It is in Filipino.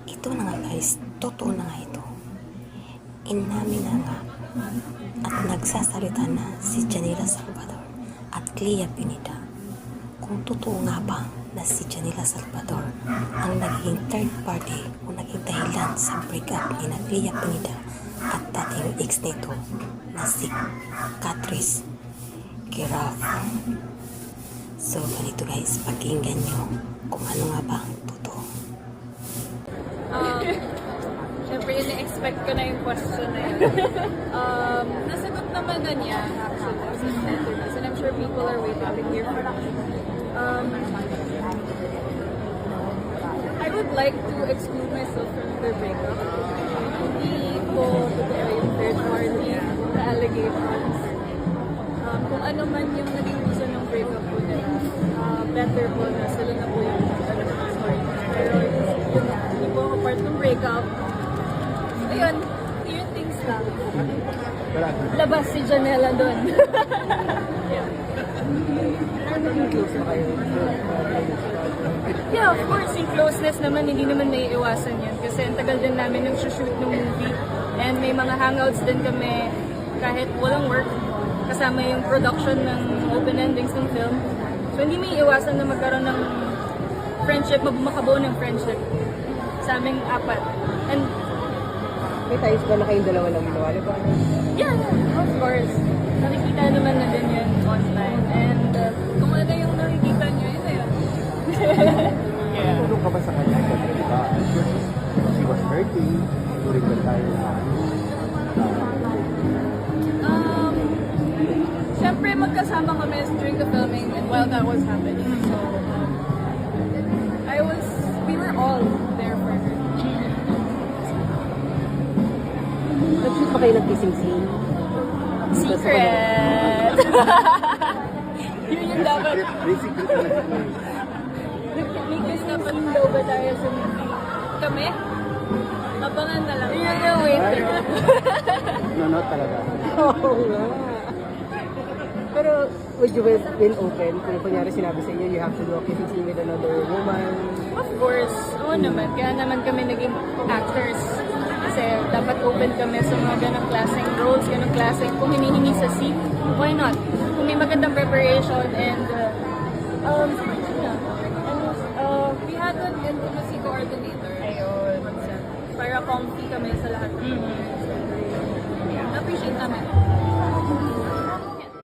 Ito na nga guys, totoo na nga ito. Inamin na nga at nagsasalita na si Janila Salvador at Clea Pineda kung totoo nga ba na si Janila Salvador ang naging third party o naging dahilan sa breakup ni na Clea Pineda at dating ex nito na si Catrice Kiraf. So ganito guys, pakinggan nyo kung ano nga ba ang totoo. Siyempre, ina-expect ko na yung question na yun. Nasagot naman na niya, actually, sa interviews. And I'm sure people are waiting to hear from me. I would like to exclude myself from their breakup. Hindi ko totoo yung third party na allegations. Kung ano man yung naging reason ng breakup po nila, better po na sila na po yung story. Pero hindi po ako part ng breakup. Ayun, clear things lang. Labas si Janela doon. Yeah, of course, yung closeness naman, hindi naman may iwasan yan. Kasi ang tagal din namin yung shoot ng movie. And may mga hangouts din kami kahit walang work. Kasama yung production ng open endings ng film. So hindi may iwasan na magkaroon ng friendship, makabuo ng friendship sa aming apat. And may times ba na kayong dalawa lang minawali ba? yeah, of course. Nakikita naman na din yun online. And kung ano yung nakikita nyo, yun na yun. Yeah. Tulong ka ba sa kanya? Diba? She was hurting during the time na Siyempre, magkasama kami during the filming and while that was happening. So, we were all there for her. Nag-shoot ba kayo ng kissing scene? Secret! Yun yung dapat. basically May kiss dapat daw ba tayo sa movie? Kami? Abangan na lang. Yun yung waiter. no talaga. Oo nga. Pero would you have been open kung kunyari sinabi sa inyo you have to do a kissing scene with another woman? Of course. Oo naman. Kaya naman kami naging actors. Kasi dapat open kami sa mga ganong klaseng roles, ganong klaseng kung hinihingi sa scene. Why not? Kung may magandang preparation and we had an intimacy coordinator. Ayun. Para comfy kami sa lahat. Appreciate namin.